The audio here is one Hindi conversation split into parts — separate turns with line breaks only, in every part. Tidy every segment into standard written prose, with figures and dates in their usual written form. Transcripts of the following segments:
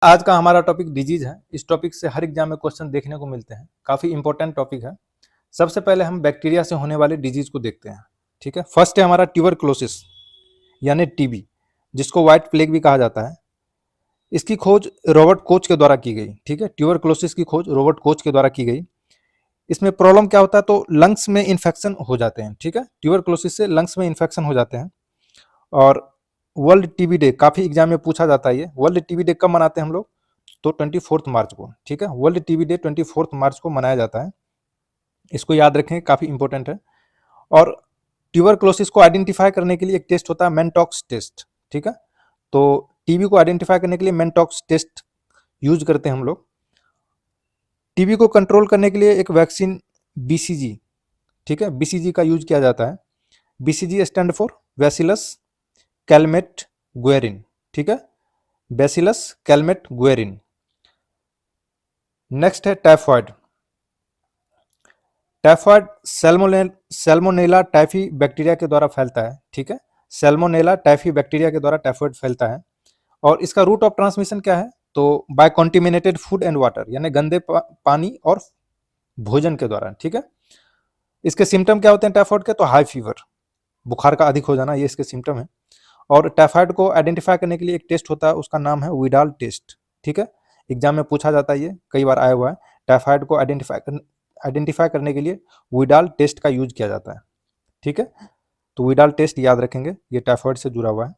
आज का हमारा टॉपिक डिजीज है। इस टॉपिक से हर एग्जाम में क्वेश्चन देखने को मिलते हैं, काफी इंपॉर्टेंट टॉपिक है। सबसे पहले हम बैक्टीरिया से होने वाले डिजीज को देखते हैं। ठीक है, फर्स्ट है हमारा ट्यूबरक्लोसिस यानी टीबी, जिसको व्हाइट प्लेग भी कहा जाता है। इसकी खोज रॉबर्ट कोच के द्वारा की गई। ठीक है, ट्यूबरक्लोसिस की खोज रॉबर्ट कोच के द्वारा की गई। इसमें प्रॉब्लम क्या होता है, तो लंग्स में इन्फेक्शन हो जाते हैं। ठीक है, ट्यूबरक्लोसिस से लंग्स में इन्फेक्शन हो जाते हैं। और वर्ल्ड टीबी डे काफी एग्जाम में पूछा जाता है। ये वर्ल्ड टीबी डे कब मनाते हैं हम लोग, तो 24 मार्च को। ठीक है, वर्ल्ड टीबी डे 24 मार्च को मनाया जाता है। इसको याद रखें, काफी इंपॉर्टेंट है। और ट्यूबरक्लोसिस को आइडेंटिफाई करने के लिए एक टेस्ट होता है, मेंटॉक्स टेस्ट। ठीक है, तो टीबी को आइडेंटिफाई करने के लिए मेंटॉक्स टेस्ट यूज करते हैं हम लोग। टीबी को कंट्रोल करने के लिए एक वैक्सीन बीसीजी, ठीक है, बीसीजी का यूज किया जाता है। BCG stand for bacillus Calmette Guerin. ठीक है, बैसिलस कैलमेट गुएरिन। नेक्स्ट है typhoid. Typhoid Salmonella typhi bacteria के द्वारा फैलता है। ठीक है, सैल्मोनेला टाइफी बैक्टीरिया के द्वारा टाइफॉइड फैलता है। और इसका रूट ऑफ ट्रांसमिशन क्या है, तो बाय कॉन्टिमिनेटेड फूड एंड वाटर, यानी गंदे पानी और भोजन के द्वारा। ठीक है, इसके सिम्टम क्या होते हैं टाइफॉइड के, तो हाई फीवर, बुखार का अधिक हो जाना, ये इसके सिम्टम है। और टाइफॉइड को आइडेंटिफाई करने के लिए एक टेस्ट होता है, उसका नाम है विडाल टेस्ट। ठीक है, एग्जाम में पूछा जाता है, ये कई बार आया हुआ है। टाइफॉइड को आइडेंटिफाई करने के लिए विडाल टेस्ट का यूज किया जाता है। ठीक है, तो विडाल टेस्ट याद रखेंगे, ये टाइफॉइड से जुड़ा हुआ है।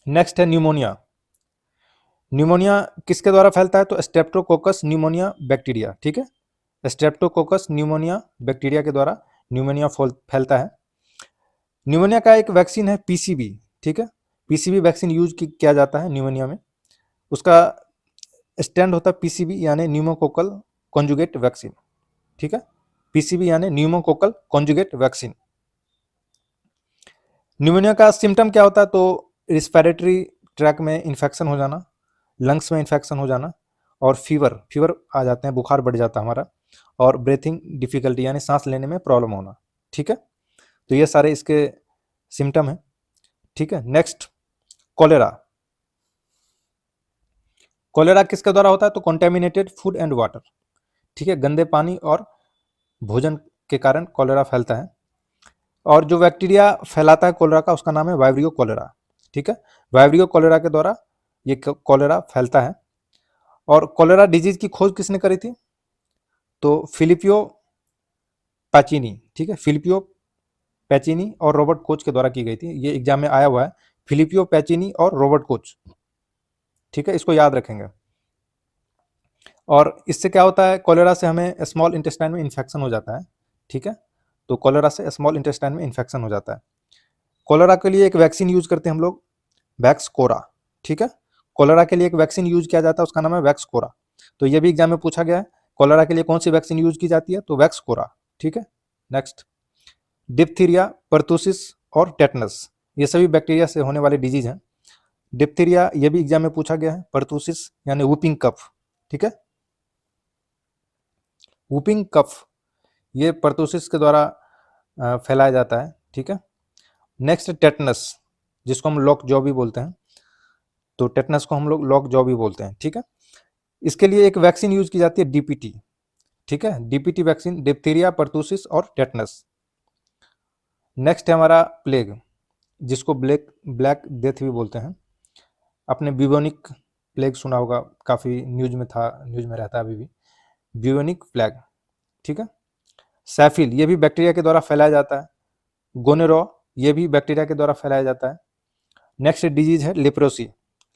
नेक्स्ट है न्यूमोनिया। न्यूमोनिया किसके द्वारा फैलता है, तो स्ट्रेप्टोकोकस न्यूमोनिया बैक्टीरिया। ठीक है, स्ट्रेप्टोकोकस न्यूमोनिया बैक्टीरिया के द्वारा न्यूमोनिया फैलता है। न्यूमोनिया का एक वैक्सीन है पीसीबी। ठीक है, पीसीबी वैक्सीन यूज किया जाता है न्यूमोनिया में। उसका स्टैंड होता है पीसीबी यानी न्यूमोकोकल कॉन्जुगेट वैक्सीन। ठीक है, पीसीबी यानी न्यूमोकोकल कॉन्जुगेट वैक्सीन। न्यूमोनिया का सिम्टम क्या होता है, तो रिस्पिरेटरी ट्रैक में इन्फेक्शन हो जाना, लंग्स में इन्फेक्शन हो जाना, और फीवर आ जाते हैं, बुखार बढ़ जाता है हमारा, और ब्रीथिंग डिफिकल्टी यानी सांस लेने में प्रॉब्लम होना। ठीक है, तो ये सारे इसके सिम्टम है। ठीक है, नेक्स्ट कॉलेरा। कॉलेरा किसके द्वारा होता है, तो कॉन्टेमिनेटेड फूड एंड वाटर। ठीक है, गंदे पानी और भोजन के कारण कॉलेरा फैलता है। और जो बैक्टीरिया फैलाता है कॉलेरा का, उसका नाम है वाइब्रियो कॉलेरा। ठीक है, वाइब्रियो कॉलेरा के द्वारा ये कॉलेरा फैलता है। और कॉलेरा डिजीज की खोज किसने करी थी, तो फिलिपियो पैचिनी। ठीक है, फिलिपियो पैचिनी और रॉबर्ट कोच के द्वारा की गई थी। ये एग्जाम में आया हुआ है, फिलिपियो पैचिनी और रॉबर्ट कोच। ठीक है, इसको याद रखेंगे। और इससे क्या होता है, कॉलेरा से हमें स्मॉल इंटेस्टाइन में इन्फेक्शन हो जाता है। ठीक है, तो कॉलेरा से स्मॉल इंटेस्टाइन में इन्फेक्शन हो जाता है। कॉलेरा के लिए एक वैक्सीन यूज करते हैं हम लोग, वैक्सकोरा। ठीक है, कॉलेरा के लिए एक वैक्सीन यूज किया जाता है, उसका नाम है वैक्सकोरा। तो ये भी एग्जाम में पूछा गया है, कॉलेरा के लिए कौन सी वैक्सीन यूज की जाती है, तो वैक्सकोरा। ठीक है, नेक्स्ट डिप्थीरिया, परतूसिस और टेटनस, ये सभी बैक्टीरिया से होने वाले डिजीज हैं। डिप्थीरिया ये भी एग्जाम में पूछा गया है, परतूसिस यानी वुपिंग कफ। ठीक है, वुपिंग कफ ये परतूसिस के द्वारा फैलाया जाता है। ठीक है, नेक्स्ट टेटनस, जिसको हम लॉक जॉ भी बोलते हैं, तो टेटनस को हम लोग लॉक जॉ भी बोलते हैं। ठीक है, इसके लिए एक वैक्सीन यूज की जाती है डीपीटी। ठीक है, डीपीटी वैक्सीन, डिप्थीरिया, परतूसिस और टेटनस। नेक्स्ट है हमारा प्लेग, जिसको ब्लैक डेथ भी बोलते हैं। आपने ब्यूबोनिक प्लेग सुना होगा, काफ़ी न्यूज में था, न्यूज में रहता है अभी भी, ब्यूबोनिक प्लेग। ठीक है, सैफिल ये भी बैक्टीरिया के द्वारा फैलाया जाता है। गोनेरो ये भी बैक्टीरिया के द्वारा फैलाया जाता है। नेक्स्ट डिजीज है लिप्रोसी।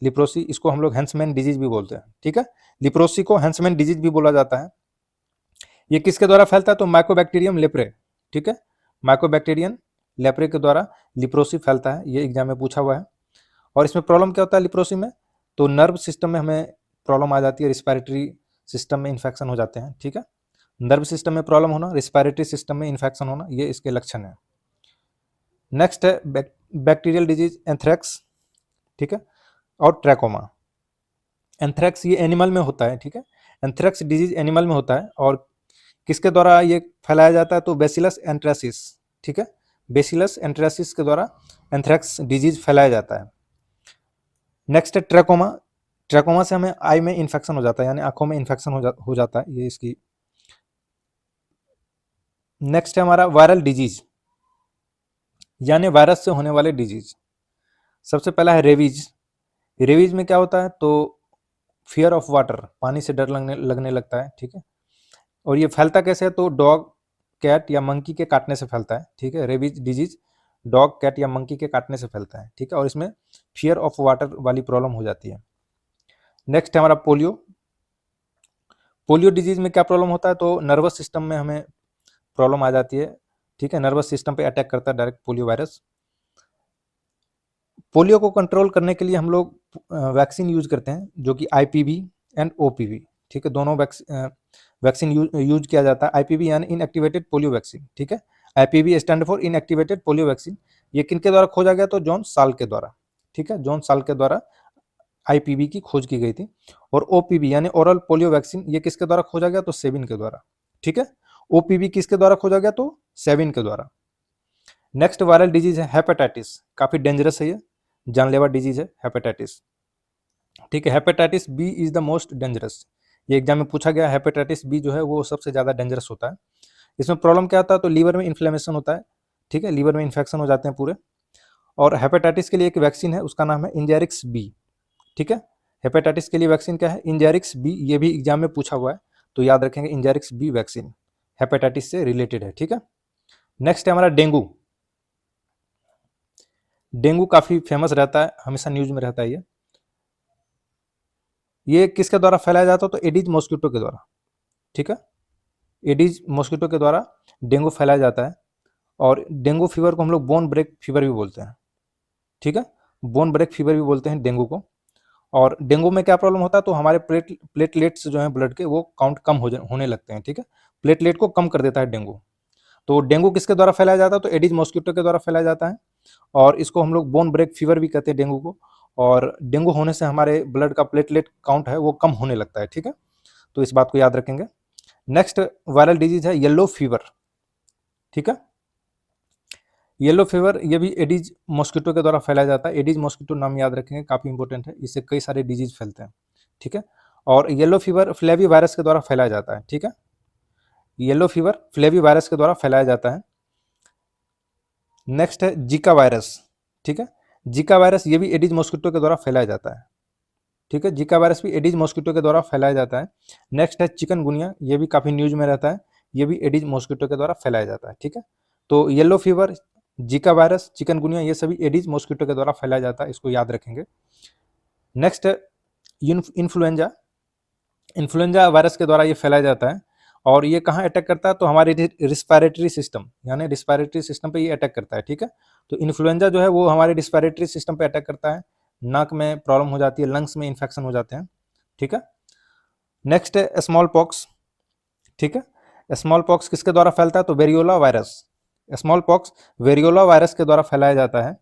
लिप्रोसी इसको हम लोग हैंसमैन डिजीज भी बोलते हैं। ठीक है, लिप्रोसी को हैंसमैन डिजीज भी बोला जाता है। ये किसके द्वारा फैलता है, तो माइकोबैक्टीरियम लेप्रे। ठीक है, माइकोबैक्टीरियम लेप्रे के द्वारा लिप्रोसी फैलता है, ये एग्जाम में पूछा हुआ है। और इसमें प्रॉब्लम क्या होता है लिप्रोसी में, तो नर्व सिस्टम में हमें प्रॉब्लम आ जाती है, रिस्पिरेटरी सिस्टम में इन्फेक्शन हो जाते हैं। ठीक है, नर्व सिस्टम में प्रॉब्लम होना, रिस्पिरेटरी सिस्टम में इन्फेक्शन होना, ये इसके लक्षण है। नेक्स्ट है बैक्टीरियल डिजीज एंथ्रेक्स। ठीक है, और ट्रैकोमा। एंथ्रेक्स ये एनिमल में होता है। ठीक है, एंथ्रेक्स डिजीज एनिमल में होता है, और किसके द्वारा ये फैलाया जाता है, तो बेसिलस एंथ्रेसिस। ठीक है, बेसिलस एंथ्रेसिस के द्वारा एंथ्रेक्स डिजीज फैलाया जाता है। नेक्स्ट है ट्रैकोमा। ट्रैकोमा से हमें आई में इन्फेक्शन हो जाता है, यानी आंखों में इन्फेक्शन हो जाता है, ये इसकी। नेक्स्ट है हमारा वायरल डिजीज, यानी वायरस से होने वाले डिजीज। सबसे पहला है रेबीज। रेबीज में क्या होता है, तो फियर ऑफ वाटर, पानी से डर लगने लगता है, ठीक है। और ये फैलता कैसे है, तो डॉग, कैट या मंकी के काटने से फैलता है, ठीक है। रेबीज डिजीज डॉग, कैट या मंकी के काटने से फैलता है, ठीक है। और इसमें फियर ऑफ वाटर वाली प्रॉब्लम हो जाती है। नेक्स्ट है हमारा पोलियो। पोलियो डिजीज में क्या प्रॉब्लम होता है, तो नर्वस सिस्टम में हमें प्रॉब्लम आ जाती है, ठीक है। नर्वस सिस्टम पे अटैक करता है डायरेक्ट पोलियो वायरस। पोलियो को कंट्रोल करने के लिए हम लोग वैक्सीन यूज करते हैं, जो कि आईपीवी एंड ओपीवी, ठीक है। दोनों वैक्सीन यूज किया जाता है। आईपीवी यानी इनएक्टिवेटेड पोलियो वैक्सीन, ठीक है। IPv stand for inactivated polio vaccine. ये किनके द्वारा खोजा गया, तो जॉन साल के द्वारा, ठीक है। जॉन साल के द्वारा आईपीवी की खोज की गई थी। और ओपीवी यानी ओरल पोलियो वैक्सीन, ये किसके द्वारा खोजा गया, तो सेविन के द्वारा, ठीक है। ओपीवी किसके द्वारा खोजा गया, तो सेविन के द्वारा। नेक्स्ट वायरल डिजीज है हेपेटाइटिस। काफी डेंजरस है, ये जानलेवा डिजीज है हेपेटाइटिस, ठीक है। Hepatitis B is the most dangerous. ये एग्जाम में पूछा गया, हेपेटाइटिस बी जो है वो सबसे ज्यादा डेंजरस होता है। इसमें प्रॉब्लम क्या होता है, तो लीवर में इन्फ्लेमेशन होता है, ठीक है। लीवर में इन्फेक्शन हो जाते हैं पूरे। और हेपेटाइटिस के लिए एक वैक्सीन है, उसका नाम है इंजेरिक्स बी, ठीक है। हेपेटाइटिस के लिए वैक्सीन क्या है, इंजेरिक्स बी। ये भी एग्जाम में पूछा हुआ है, तो याद रखेंगे इंजेरिक्स बी वैक्सीन हेपेटाइटिस से रिलेटेड है, ठीक है। नेक्स्ट है हमारा डेंगू। डेंगू काफी फेमस रहता है, हमेशा न्यूज में रहता है ये किसके द्वारा फैलाया जाता है, तो एडिज मॉस्किटो के द्वारा, ठीक है। एडिज मॉस्किटो के द्वारा डेंगू फैलाया जाता है। और डेंगू फीवर को हम लोग बोन ब्रेक फीवर भी बोलते हैं, ठीक है। बोन ब्रेक फीवर भी बोलते हैं डेंगू को। और डेंगू में क्या प्रॉब्लम होता है, तो हमारे प्लेटलेट्स जो हैं ब्लड के, वो काउंट कम होने लगते हैं, ठीक है। प्लेटलेट को कम कर देता है डेंगू। तो डेंगू किसके द्वारा फैलाया जाता है, तो एडिज मॉस्किटो के द्वारा फैलाया जाता है। और इसको हम लोग बोन ब्रेक फीवर भी कहते हैं डेंगू को। और डेंगू होने से हमारे ब्लड का प्लेटलेट काउंट है वो कम होने लगता है, ठीक है। तो इस बात को याद रखेंगे। नेक्स्ट वायरल डिजीज है येलो फीवर, ठीक है। येलो फीवर ये भी एडिज मॉस्किटो के द्वारा फैलाया जाता है। एडिज मॉस्किटो नाम याद रखेंगे, काफी इंपॉर्टेंट है, इससे कई सारे डिजीज फैलते हैं, ठीक है। और येलो फीवर फ्लेवी वायरस के द्वारा फैलाया जाता है, ठीक है। येलो फीवर फ्लेवी वायरस के द्वारा फैलाया जाता है। नेक्स्ट है जीका वायरस, ठीक है। जीका वायरस ये भी एडिज मॉस्किटो के द्वारा फैलाया जाता है, ठीक है। जीका वायरस भी एडिज मॉस्किटो के द्वारा फैलाया जाता है। नेक्स्ट है चिकनगुनिया, ये भी काफी न्यूज में रहता है, ये भी एडिज मॉस्किटो के द्वारा फैलाया जाता है, ठीक है। तो yellow fever, Zika virus, chikungunya, ये सभी एडिज मॉस्किटो के द्वारा फैलाया जाता है, इसको याद रखेंगे। नेक्स्ट है इन्फ्लुएंजा। इन्फ्लुएंजा वायरस के द्वारा ये फैलाया जाता है। और ये कहाँ अटैक करता है, तो हमारे रिस्पायरेटरी सिस्टम, यानी रिस्पायरेटरी सिस्टम पे ये अटैक करता है, ठीक है। तो इन्फ्लुएंजा जो है वो हमारे रिस्पायरेटरी सिस्टम पे अटैक करता है। नाक में प्रॉब्लम हो जाती है, लंग्स में इन्फेक्शन हो जाते हैं, ठीक है। नेक्स्ट है स्मॉल पॉक्स, ठीक है। स्मॉल पॉक्स किसके द्वारा फैलता है, तो variola virus. Small pox variola virus के द्वारा फैलाया जाता है।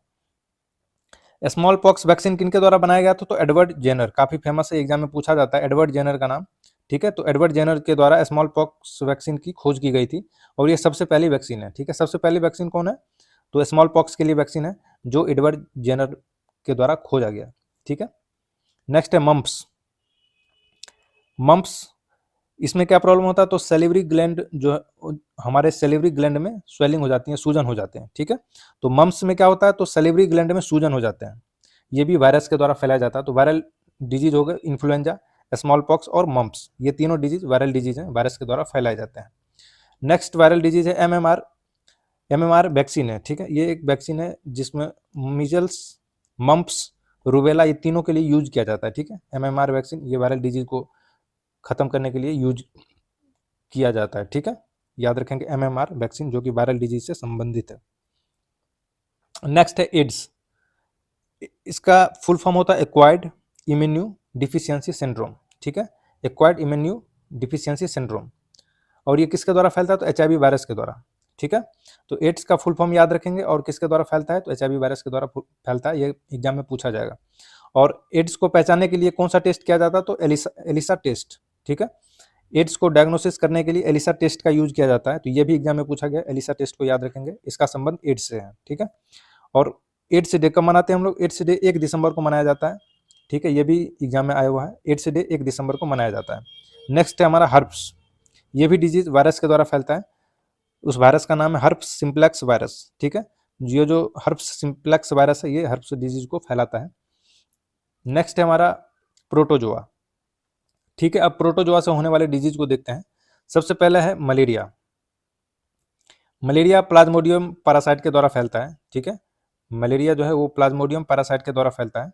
स्मॉल पॉक्स वैक्सीन किनके द्वारा बनाया गया था, तो एडवर्ड जेनर, काफी फेमस है, एग्जाम में पूछा जाता है एडवर्ड जेनर का नाम, ठीक है। तो एडवर्ड जेनर के द्वारा स्मॉल पॉक्स वैक्सीन की खोज की गई थी। और ये सबसे पहली वैक्सीन है, ठीक है। सबसे पहली वैक्सीन कौन है, तो स्मॉल पॉक्स के लिए वैक्सीन है, जो एडवर्ड जेनर के द्वारा खोजा गया, ठीक है। नेक्स्ट है मम्प्स। मम्प्स इसमें क्या प्रॉब्लम होता है, तो सेलिवरी ग्लैंड जो है, हमारे सेलिवरी ग्लैंड में स्वेलिंग हो जाती है, सूजन हो जाते हैं, ठीक है। तो मम्प्स में क्या होता है, तो सेलिवरी ग्लैंड में सूजन हो जाते हैं, ये भी वायरस के द्वारा फैलाया जाता है। तो वायरल डिजीज हो गए इन्फ्लुएंजा, स्मॉल पॉक्स और मम्प्स, ये तीनों डिजीज वायरल डिजीज हैं, वायरस के द्वारा फैलाए जाते हैं। नेक्स्ट वायरल डिजीज है एमएमआर। एमएमआर वैक्सीन है, ठीक है। ये एक वैक्सीन है जिसमें मीजल्स, मम्प्स, रूबेला, ये तीनों के लिए यूज किया जाता है, ठीक है। एमएमआर वैक्सीन ये वायरल डिजीज को खत्म करने के लिए यूज किया जाता है, ठीक है। याद रखेंगे एमएमआर वैक्सीन, जो कि वायरल डिजीज से संबंधित है। नेक्स्ट है एड्स। इसका फुल फॉर्म होता है एक्वायर्ड इम्यूनो डिफिशियंसी सिंड्रोम, ठीक है। Acquired immuno deficiency syndrome. और ये किसके द्वारा फैलता है, तो एचआईवी वायरस के द्वारा, ठीक है। तो एड्स का फुल फॉर्म याद रखेंगे, और किसके द्वारा फैलता है, तो एचआईवी वायरस के द्वारा फैलता है, ये एग्जाम में पूछा जाएगा। और एड्स को पहचानने के लिए कौन सा टेस्ट किया जाता है, तो एलिसा टेस्ट, ठीक है। एड्स को डायग्नोसिस करने के लिए एलिसा टेस्ट का यूज किया जाता है, तो ये भी एग्जाम में पूछा गया, एलिसा टेस्ट को याद रखेंगे, इसका संबंध एड्स से है, ठीक है। और एड्स डे कब मनाते हैं हम लोग, एड्स डे 1 दिसंबर को मनाया जाता है, ठीक है, ये भी एग्जाम में आया हुआ है। एड्स डे 1 दिसंबर को मनाया जाता है। नेक्स्ट है हमारा हर्प्स, ये भी डिजीज वायरस के द्वारा फैलता है। उस वायरस का नाम है हर्प्स सिम्प्लेक्स वायरस। ठीक है, ये जो हर्प्स सिम्प्लेक्स वायरस है ये हर्प्स डिजीज को फैलाता है। नेक्स्ट है हमारा प्रोटोजोआ। ठीक है, अब प्रोटोजोआ से होने वाले डिजीज को देखते हैं। सबसे पहला है मलेरिया। मलेरिया प्लाज्मोडियम पैरासाइट के द्वारा फैलता है। ठीक है, मलेरिया जो है वो प्लाज्मोडियम पैरासाइट के द्वारा फैलता है।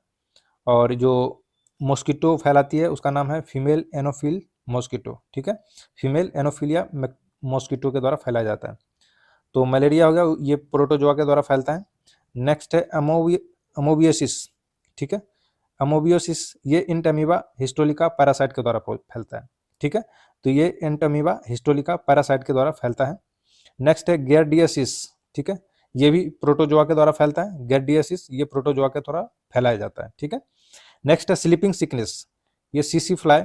और जो मॉस्किटो फैलाती है उसका नाम है फीमेल एनोफिल मॉस्किटो। ठीक है, फीमेल एनोफिलिया मॉस्किटो के द्वारा फैलाया जाता है। तो मलेरिया हो गया, ये प्रोटोजोआ के द्वारा फैलता है। नेक्स्ट है अमोबियोसिस। ठीक है, अमोबियोसिस ये इंटमीबा हिस्टोलिका पैरासाइट के द्वारा फैलता है। ठीक है, तो ये इंटमीबा हिस्टोलिका पैरासाइट के द्वारा फैलता है। नेक्स्ट है गियर्डियसिस। ठीक है, ये भी प्रोटोजोआ के द्वारा फैलता है। गियर्डियसिस ये प्रोटोजोआ के द्वारा फैलाया जाता है। ठीक है, नेक्स्ट है स्लीपिंग सिकनेस। ये सीसी फ्लाई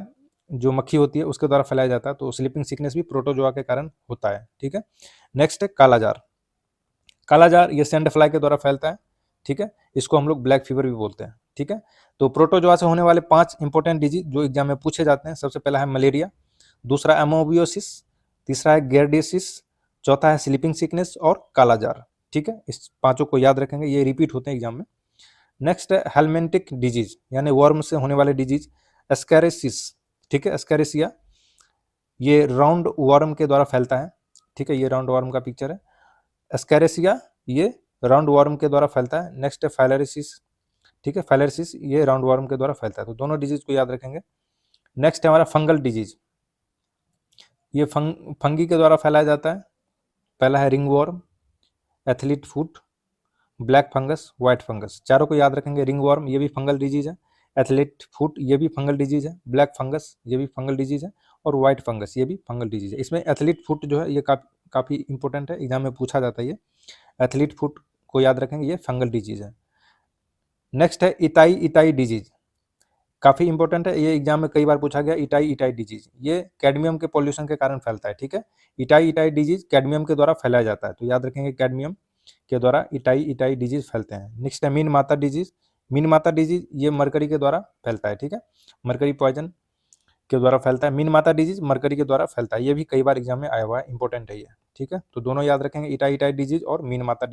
जो मक्खी होती है उसके द्वारा फैलाया जाता है। तो स्लीपिंग सिकनेस भी प्रोटोजोआ के कारण होता है। ठीक है, नेक्स्ट है कालाजार। कालाजार ये सैंड फ्लाई के द्वारा फैलता है। ठीक है, इसको हम लोग ब्लैक फीवर भी बोलते हैं। ठीक है, तो प्रोटोजोआ से होने वाले 5 इंपॉर्टेंट डिजीज जो एग्जाम में पूछे जाते हैं, सबसे पहला है मलेरिया, दूसरा एमोबियोसिस, तीसरा है गियर्डियसिस, चौथा है स्लीपिंग सिकनेस और कालाजार। ठीक है, इस पांचों को याद रखेंगे, ये रिपीट होते हैं एग्जाम में। नेक्स्ट है हेलमेंटिक डिजीज यानी वर्म से होने वाले डिजीज, एस्कैरिसिस। ठीक है, एस्कैरिसिया ये राउंड वर्म के द्वारा फैलता है। ठीक है, ये राउंड वर्म का पिक्चर है। एस्कैरिसिया ये राउंड वर्म के द्वारा फैलता है। नेक्स्ट है फाइलेरिसिस। ठीक है, फाइलेरिसिस ये राउंड वर्म के द्वारा फैलता है। तो दोनों डिजीज को याद रखेंगे। नेक्स्ट है हमारा फंगल डिजीज, ये फंगी के द्वारा फैलाया जाता है। पहला है ring worm, athlete foot, black fungus, white fungus, चारों को याद रखेंगे। रिंग वर्म ये भी फंगल डिजीज है, एथलीट फुट ये भी फंगल डिजीज है, ब्लैक फंगस ये भी फंगल डिजीज है और व्हाइट फंगस ये भी फंगल डिजीज है। इसमें एथलीट फुट जो है ये काफ़ी इंपॉर्टेंट है, एग्जाम में पूछा जाता है। ये एथलीट फुट को याद रखेंगे, ये फंगल डिजीज है। नेक्स्ट है इटाई इटाई डिजीज, काफ़ी इंपॉर्टेंट है, ये एग्जाम में कई बार पूछा गया। इटाई इटाई डिजीज ये कैडमियम के पॉल्यूशन के कारण फैलता है। ठीक है, इटाई इटाई डिजीज कैडमियम के द्वारा फैलाया जाता है। तो याद रखेंगे कैडमियम के द्वारा इटाई इटाई डिजीज फैलते हैं। नेक्स्ट है मीन माता डिजीज। मीन माता डिजीज ये मरकरी के द्वारा फैलता है। ठीक है, मरकरी पॉइजन के द्वारा फैलता है। मीन माता डिजीज मरकरी के द्वारा फैलता है, ये भी कई बार एग्जाम में आया हुआ है, इंपॉर्टेंट है ये। ठीक है, तो दोनों याद रखेंगे, इटाई इटाई डिजीज और मीन माता